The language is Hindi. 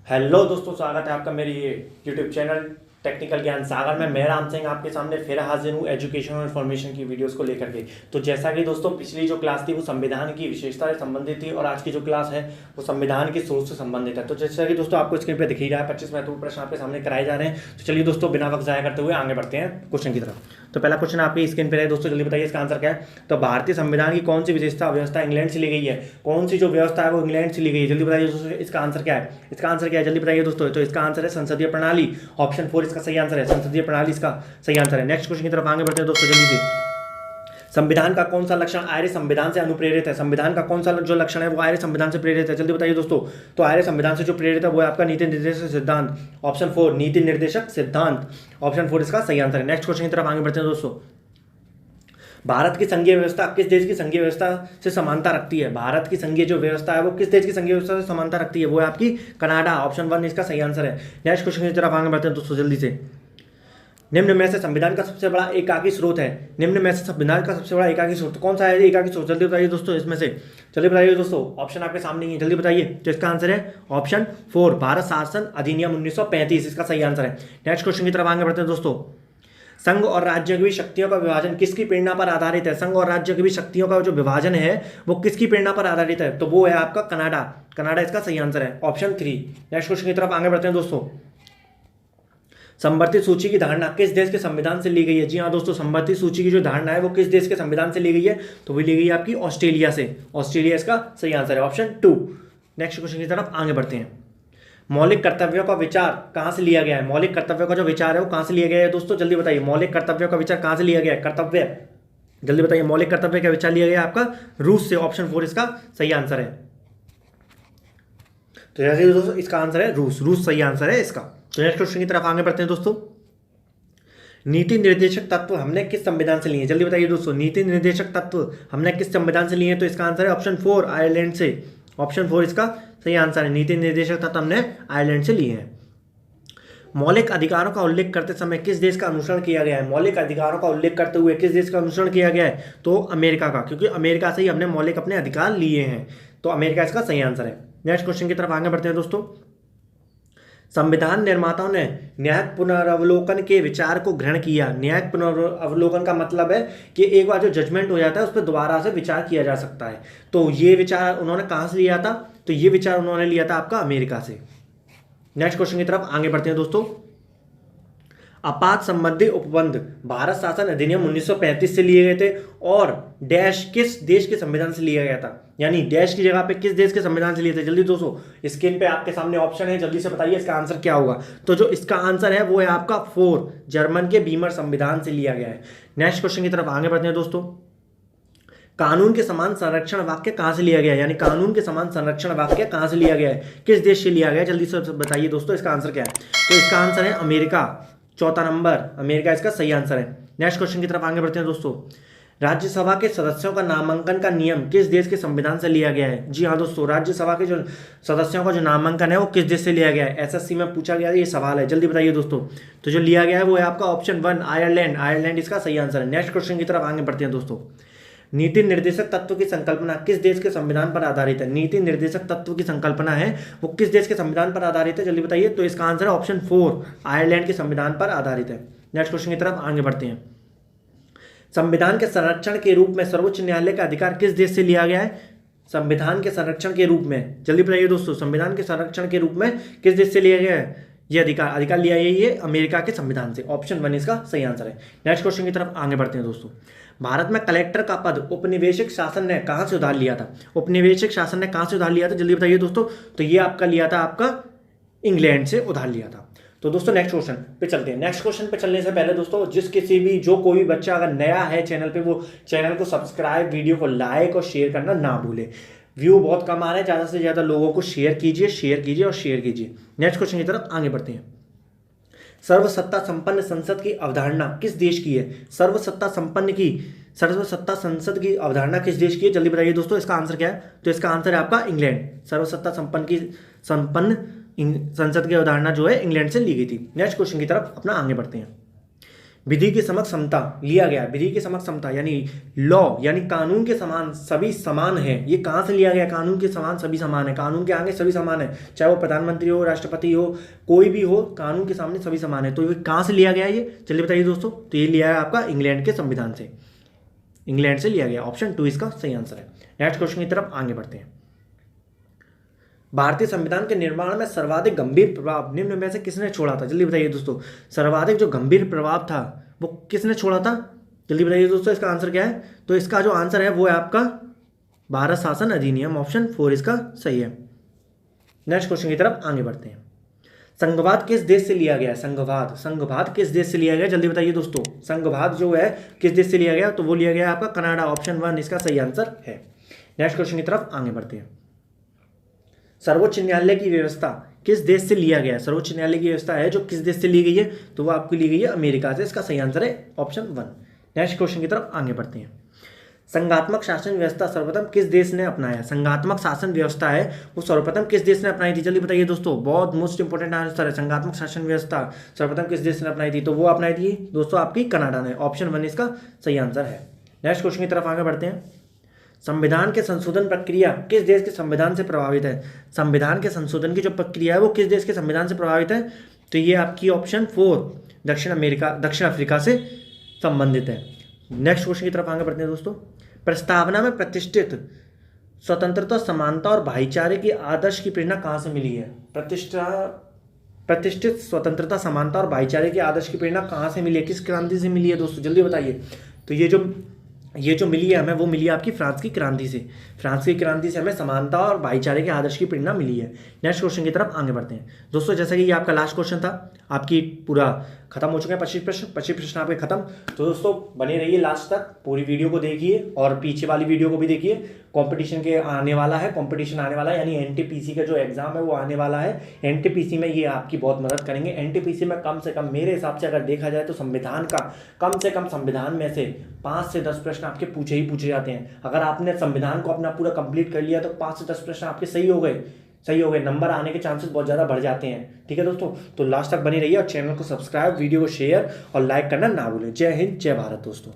हेलो दोस्तों, स्वागत है आपका मेरी यूट्यूब चैनल टेक्निकल ज्ञान सागर में। मैं राम सिंह आपके सामने फिर हाजिर हूँ एजुकेशन और इन्फॉर्मेशन की वीडियोस को लेकर के। तो जैसा कि दोस्तों पिछली जो क्लास थी वो संविधान की विशेषता से संबंधित थी और आज की जो क्लास है वो संविधान की सोच से संबंधित है। तो जैसा कि दोस्तों आपको स्क्रीन पर दिख ही रहा है 25 महत्वपूर्ण प्रश्न आपके सामने कराए जा रहे हैं। तो चलिए दोस्तों बिना वक्त जाया करते हुए आगे बढ़ते हैं क्वेश्चन की तरफ। तो पहला क्वेश्चन आपकी स्क्रीन पर है दोस्तों, जल्दी बताइए इसका आंसर क्या है। तो भारतीय संविधान की कौन सी विशेषता व्यवस्था इंग्लैंड से ली गई है? कौन सी जो व्यवस्था है वो इंग्लैंड से ली गई है? जल्दी बताइए दोस्तों इसका आंसर क्या है। इसका आंसर क्या है जल्दी बताइए दोस्तों। तो इसका आंसर है संसदीय प्रणाली। ऑप्शन 4 इसका सही आंसर है। संसदीय प्रणाली इसका सही आंसर है। नेक्स्ट क्वेश्चन की तरफ आगे बढ़ते हैं दोस्तों जल्दी से। संविधान का कौन सा लक्षण आर्य संविधान से अनुप्रेरित है? संविधान का कौन सा जो लक्षण है वो आर्य संविधान से प्रेरित है? जल्दी बताइए दोस्तों। तो आर्य संविधान से जो प्रेरित है वो है आपका नीति निर्देशक सिद्धांत। ऑप्शन 4 नीति निर्देशक सिद्धांत। ऑप्शन 4 इसका सही आंसर है। नेक्स्ट क्वेश्चन की तरफ आगे बढ़ते हैं दोस्तों। भारत की संघीय व्यवस्था किस देश की संघीय व्यवस्था से समानता रखती है? भारत की संघीय जो व्यवस्था है वो किस देश की संघीय व्यवस्था से समानता रखती है? वो है आपकी कनाडा। ऑप्शन 1 इसका सही आंसर है। नेक्स्ट क्वेश्चन की तरफ आगे बढ़ते हैं दोस्तों जल्दी से। निम्न में से संविधान का सबसे बड़ा एकाकी स्रोत है। निम्न में से संविधान का सबसे बड़ा एकाकी स्रोत कौन सा है? एकाकी स्रोत जल्दी बताइए दोस्तों इसमें से। जल्दी बताइए दोस्तों, ऑप्शन आपके सामने ही है, जल्दी बताइए। तो इसका आंसर है ऑप्शन 4 भारत शासन अधिनियम 1935 इसका सही आंसर है। नेक्स्ट क्वेश्चन की तरफ आगे बढ़ते हैं दोस्तों। संघ और राज्य की शक्तियों का विभाजन किसकी प्रेरणा पर आधारित है? संघ और राज्य की शक्तियों का जो विभाजन है वो किसकी प्रेरणा पर आधारित है? तो वो है आपका कनाडा। कनाडा इसका सही आंसर है। ऑप्शन 3। नेक्स्ट क्वेश्चन की तरफ आगे बढ़ते हैं दोस्तों। संवर्धित सूची की धारणा किस देश के संविधान से ली गई है? जी हाँ दोस्तों, संवर्धित सूची की जो धारणा है वो किस देश के संविधान से ली गई है? तो वो ली गई है आपकी ऑस्ट्रेलिया से। ऑस्ट्रेलिया इसका सही आंसर है। ऑप्शन 2। नेक्स्ट क्वेश्चन की तरफ आगे बढ़ते हैं। मौलिक कर्तव्यों का विचार कहां से लिया गया है? मौलिक कर्तव्यों का जो विचार है वो कहां से लिया गया है दोस्तों? जल्दी बताइए। मौलिक कर्तव्यों का विचार कहां से लिया गया है? कर्तव्य, जल्दी बताइए। मौलिक कर्तव्य का विचार लिया गया आपका रूस से। ऑप्शन 4 इसका सही आंसर है। तो जैसे दोस्तों इसका आंसर है रूस। रूस सही आंसर है इसका। तो नेक्स्ट क्वेश्चन की तरफ आगे बढ़ते हैं दोस्तों। नीति निर्देशक तत्व हमने किस संविधान से लिए हैं? जल्दी बताइए दोस्तों। नीति निर्देशक तत्व हमने किस संविधान से लिए हैं? तो इसका आंसर है ऑप्शन 4 आयरलैंड से। ऑप्शन 4 इसका सही आंसर है। नीति निर्देशक तत्व हमने आयरलैंड से लिए हैं। मौलिक अधिकारों का उल्लेख करते समय किस देश का अनुसरण किया गया है? मौलिक अधिकारों का उल्लेख करते हुए किस देश का अनुसरण किया गया है? तो अमेरिका का, क्योंकि अमेरिका से ही हमने मौलिक अपने अधिकार लिए हैं। तो अमेरिका इसका सही आंसर है। नेक्स्ट क्वेश्चन की तरफ आगे बढ़ते हैं दोस्तों। संविधान निर्माताओं ने न्यायिक पुनरावलोकन के विचार को ग्रहण किया। न्यायिक पुनरावलोकन का मतलब है कि एक बार जो जजमेंट हो जाता है उस पर दोबारा से विचार किया जा सकता है। तो ये विचार उन्होंने कहाँ से लिया था? तो ये विचार उन्होंने लिया था आपका अमेरिका से। नेक्स्ट क्वेश्चन की तरफ आगे बढ़ते हैं दोस्तों। आपात संबंधी उपबंध भारत शासन अधिनियम 1935 से लिए गए थे और डैश किस देश के संविधान से लिया गया था? यानी डैश की जगह पे किस देश के संविधान से लिए थे? जल्दी दोस्तों स्क्रीन पे आपके सामने ऑप्शन है, जल्दी से बताइए इसका आंसर क्या होगा। तो जो इसका आंसर है वो है आपका 4 जर्मन के बीमर संविधान से लिया गया है। नेक्स्ट क्वेश्चन की तरफ आगे बढ़ते हैं दोस्तों। कानून के समान संरक्षण वाक्य कहां से लिया गया है? यानी कानून के समान संरक्षण वाक्य कहां से लिया गया है? किस देश से लिया गया है? जल्दी से बताइए दोस्तों इसका आंसर क्या है। तो इसका आंसर है अमेरिका। चौथा नंबर अमेरिका इसका सही आंसर है। नेक्स्ट क्वेश्चन की तरफ आगे बढ़ते हैं दोस्तों। राज्यसभा के सदस्यों का नामांकन का नियम किस देश के संविधान से लिया गया है? जी हाँ दोस्तों, राज्यसभा के जो सदस्यों का जो नामांकन है वो किस देश से लिया गया है? एसएससी में पूछा गया ये सवाल है, जल्दी बताइए दोस्तों। तो जो लिया गया है वो है आपका ऑप्शन 1 आयरलैंड। आयरलैंड इसका सही आंसर है। नेक्स्ट क्वेश्चन की तरफ आगे बढ़ते हैं दोस्तों। नीति निर्देशक तत्व की संकल्पना किस देश के संविधान पर आधारित है? नीति निर्देशक तत्व की संकल्पना है वो किस देश के संविधान पर आधारित है? जल्दी बताइए। तो इसका आंसर है ऑप्शन 4 आयरलैंड के संविधान पर आधारित है। नेक्स्ट क्वेश्चन की तरफ आगे बढ़ते हैं। संविधान के संरक्षण के रूप में सर्वोच्च न्यायालय का अधिकार किस देश से लिया गया है? संविधान के संरक्षण के रूप में, जल्दी बताइए दोस्तों, संविधान के संरक्षण के रूप में किस देश से लिया गया है? ये अधिकार लिया है ये अमेरिका के संविधान से। ऑप्शन 1 इसका सही आंसर है। नेक्स्ट क्वेश्चन की तरफ आगे बढ़ते हैं दोस्तों। भारत में कलेक्टर का पद उपनिवेशिक शासन ने कहां से उधार लिया था? उपनिवेशिक शासन ने कहां से उधार लिया था? जल्दी बताइए दोस्तों। तो ये आपका लिया था आपका इंग्लैंड से उधार लिया था। तो दोस्तों नेक्स्ट क्वेश्चन पे चलते हैं। नेक्स्ट क्वेश्चन पे चलने से पहले दोस्तों जो कोई भी बच्चा अगर नया है चैनल पे वो चैनल को सब्सक्राइब, वीडियो को लाइक और शेयर करना ना भूले। व्यू बहुत कम आ रहे हैं, ज़्यादा से ज़्यादा लोगों को शेयर कीजिए और शेयर कीजिए। नेक्स्ट क्वेश्चन की तरफ आगे बढ़ते हैं। सर्वसत्ता संपन्न संसद की अवधारणा किस देश की है? सर्वसत्ता संसद की अवधारणा किस देश की है? जल्दी बताइए दोस्तों इसका आंसर क्या है। तो इसका आंसर है आपका इंग्लैंड। सर्वसत्ता संपन्न संसद की अवधारणा जो है इंग्लैंड से ली गई थी। नेक्स्ट क्वेश्चन की तरफ अपना आगे बढ़ते हैं। विधि के समक्ष समता लिया गया, विधि के समक्ष समता यानी लॉ यानी कानून के समान सभी समान है। ये कहाँ से लिया गया? कानून के समान सभी समान है, कानून के आगे सभी समान है, चाहे वो प्रधानमंत्री हो, राष्ट्रपति हो, कोई भी हो, कानून के सामने सभी समान है। तो ये कहाँ से लिया गया? ये चलिए बताइए दोस्तों। तो ये लिया है आपका इंग्लैंड के संविधान से, इंग्लैंड से लिया गया। ऑप्शन 2 इसका सही आंसर है। नेक्स्ट क्वेश्चन की तरफ आगे बढ़ते हैं। भारतीय संविधान के निर्माण में सर्वाधिक गंभीर प्रभाव निम्न में से किसने छोड़ा था? जल्दी बताइए दोस्तों। सर्वाधिक जो गंभीर प्रभाव था वो किसने छोड़ा था? जल्दी बताइए दोस्तों, इसका आंसर क्या है? तो इसका जो आंसर है वो है आपका भारत शासन अधिनियम। ऑप्शन 4 इसका सही है। नेक्स्ट क्वेश्चन की तरफ आगे बढ़ते हैं। संघवाद किस देश से लिया गया? संघवाद, संघवाद किस देश से लिया गया? जल्दी बताइए दोस्तों। संघवाद जो है किस देश से लिया गया? तो वो लिया गया आपका कनाडा। ऑप्शन 1 इसका सही आंसर है। नेक्स्ट क्वेश्चन की तरफ आगे बढ़ते हैं। सर्वोच्च न्यायालय की व्यवस्था किस देश से लिया गया है? सर्वोच्च न्यायालय की व्यवस्था है जो किस देश से ली गई है? तो वो आपको ली गई है अमेरिका से। इसका सही आंसर है ऑप्शन 1। नेक्स्ट क्वेश्चन की तरफ आगे बढ़ते हैं। संघात्मक शासन व्यवस्था सर्वप्रथम किस देश ने अपनाया? संघात्मक शासन व्यवस्था है वो सर्वप्रथम किस देश ने अपनाई थी? जल्दी बताइए दोस्तों, बहुत मोस्ट इंपोर्टेंट आंसर है। संघात्मक शासन व्यवस्था सर्वप्रथम किस देश ने अपनाई थी? तो वो अपनाई थी दोस्तों आपकी कनाडा ने। ऑप्शन 1 इसका सही आंसर है। नेक्स्ट क्वेश्चन की तरफ आगे बढ़ते हैं। संविधान के संशोधन प्रक्रिया किस देश के संविधान से प्रभावित है? संविधान के संशोधन की जो प्रक्रिया है वो किस देश के संविधान से प्रभावित है? तो ये आपकी ऑप्शन 4 दक्षिण अफ्रीका से संबंधित है। नेक्स्ट क्वेश्चन की तरफ आगे बढ़ते हैं दोस्तों। प्रस्तावना में प्रतिष्ठित स्वतंत्रता, समानता और भाईचारे की आदर्श की प्रेरणा कहाँ से मिली है? प्रतिष्ठित स्वतंत्रता, समानता और भाईचारे के आदर्श की प्रेरणा कहाँ से मिली है? किस क्रांति से मिली है दोस्तों? जल्दी बताइए। तो ये जो मिली है हमें वो मिली है आपकी फ्रांस की क्रांति से। फ्रांस की क्रांति से हमें समानता और भाईचारे के आदर्श की प्रेरणा मिली है। नेक्स्ट क्वेश्चन की तरफ आगे बढ़ते हैं दोस्तों। जैसा कि ये आपका लास्ट क्वेश्चन था, आपकी पूरा खत्म हो चुका है। 25 प्रश्न आपके खत्म। तो दोस्तों बने रहिए लास्ट तक, पूरी वीडियो को देखिए और पीछे वाली वीडियो को भी देखिए। कंपटीशन के आने वाला है, कंपटीशन आने वाला है, यानी एनटीपीसी का जो एग्जाम है वो आने वाला है। एनटीपीसी में ये आपकी बहुत मदद करेंगे। एनटीपीसी में कम से कम मेरे हिसाब से अगर देखा जाए तो संविधान का कम से कम संविधान में से 5 से 10 प्रश्न आपके पूछे जाते हैं। अगर आपने संविधान को अपना पूरा कंप्लीट कर लिया तो 5 से 10 प्रश्न आपके सही हो गए, नंबर आने के चांसेस बहुत ज़्यादा बढ़ जाते हैं। ठीक है दोस्तों, तो लास्ट तक बने रहिए और चैनल को सब्सक्राइब, वीडियो को शेयर और लाइक करना ना भूलें। जय हिंद, जय भारत दोस्तों।